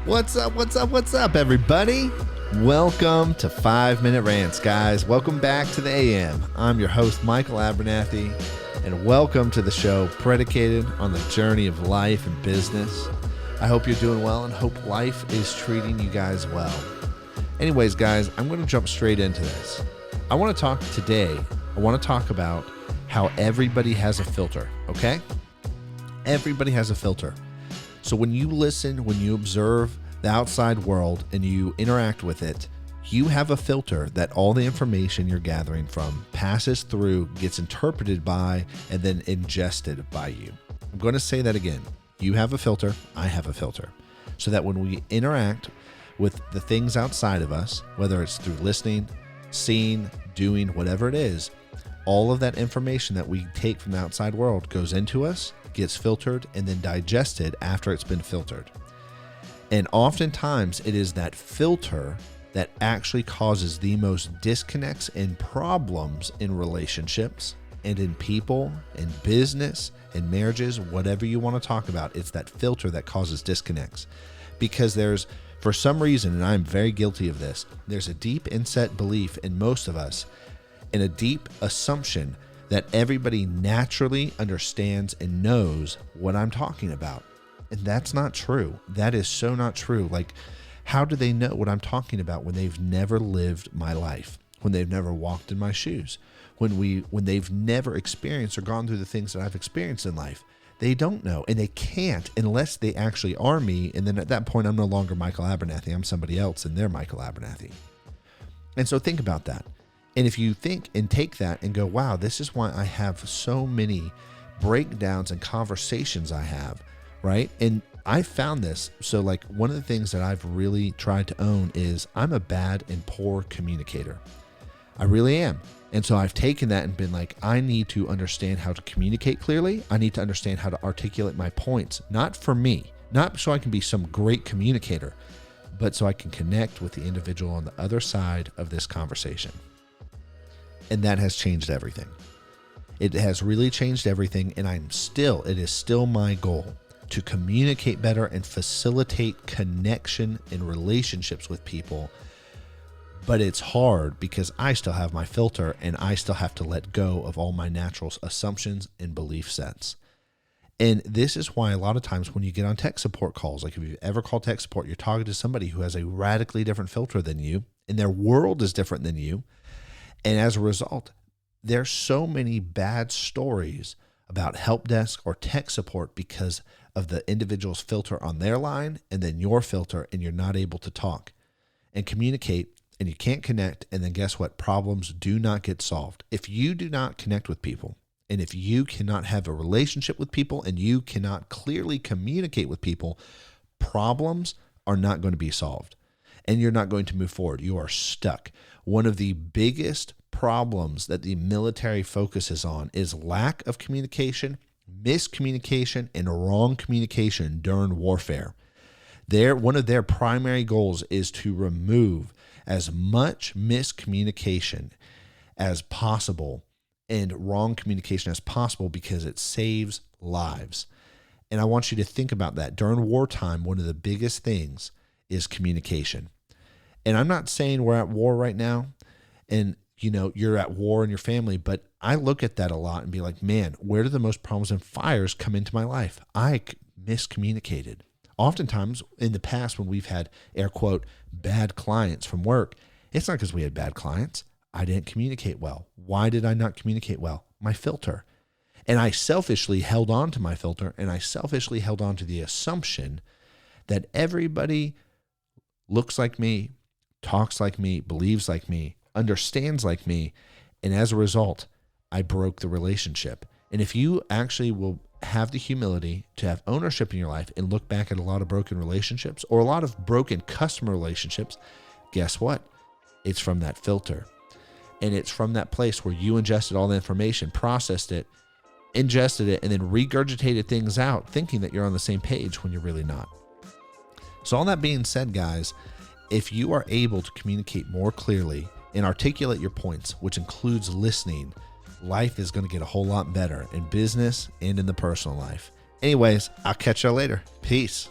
What's up? What's up? What's up, everybody? Welcome to 5-Minute Rants, guys. Welcome back to the AM. I'm your host, Michael Abernathy, and welcome to the show predicated on the journey of life and business. I hope you're doing well and hope life is treating you guys well. Anyways, guys, I'm going to jump straight into this. I want to talk about how everybody has a filter, okay? Everybody has a filter. So when you listen, when you observe the outside world and you interact with it, you have a filter that all the information you're gathering from passes through, gets interpreted by, and then ingested by you. I'm going to say that again. You have a filter, I have a filter. So that when we interact with the things outside of us, whether it's through listening, seeing, doing, whatever it is, all of that information that we take from the outside world goes into us, gets filtered, and then digested after it's been filtered. And oftentimes it is that filter that actually causes the most disconnects and problems in relationships and in people, in business, in marriages, whatever you want to talk about. It's that filter that causes disconnects. Because there's, for some reason, and I'm very guilty of this, there's a deep inset belief in most of us and a deep assumption that everybody naturally understands and knows what I'm talking about. And that's not true. That is so not true. Like, how do they know what I'm talking about when they've never lived my life, when they've never walked in my shoes, when they've never experienced or gone through the things that I've experienced in life? They don't know, and they can't unless they actually are me. And then at that point, I'm no longer Michael Abernathy. I'm somebody else, and they're Michael Abernathy. And so think about that. And if you think and take that and go, wow, this is why I have so many breakdowns and conversations I have, right? And I found this. So like one of the things that I've really tried to own is I'm a bad and poor communicator. I really am. And so I've taken that and been like, I need to understand how to communicate clearly. I need to understand how to articulate my points, not for me, not so I can be some great communicator, but so I can connect with the individual on the other side of this conversation. And that has changed everything. It has really changed everything. And it is still my goal to communicate better and facilitate connection in relationships with people. But it's hard because I still have my filter and I still have to let go of all my natural assumptions and belief sets. And this is why a lot of times when you get on tech support calls, like if you've ever called tech support, you're talking to somebody who has a radically different filter than you and their world is different than you. And as a result, there's so many bad stories about help desk or tech support because of the individual's filter on their line and then your filter, and you're not able to talk and communicate, and you can't connect. And then guess what? Problems do not get solved. If you do not connect with people, and if you cannot have a relationship with people, and you cannot clearly communicate with people, problems are not going to be solved. And you're not going to move forward. You are stuck. One of the biggest problems that the military focuses on is lack of communication, miscommunication, and wrong communication during warfare. One of their primary goals is to remove as much miscommunication as possible and wrong communication as possible because it saves lives. And I want you to think about that. During wartime, one of the biggest things is communication. And I'm not saying we're at war right now and you're at war in your family, but I look at that a lot and be like, man, where do the most problems and fires come into my life? I miscommunicated. Oftentimes in the past when we've had, air quote, bad clients from work, it's not because we had bad clients. I didn't communicate well. Why did I not communicate well? My filter. And I selfishly held on to my filter, and I selfishly held on to the assumption that everybody looks like me, talks like me, believes like me, understands like me, and as a result, I broke the relationship. And if you actually will have the humility to have ownership in your life and look back at a lot of broken relationships or a lot of broken customer relationships, guess what? It's from that filter. And it's from that place where you ingested all the information, processed it, ingested it, and then regurgitated things out, thinking that you're on the same page when you're really not. So all that being said, guys, if you are able to communicate more clearly and articulate your points, which includes listening, life is going to get a whole lot better in business and in the personal life. Anyways, I'll catch y'all later. Peace.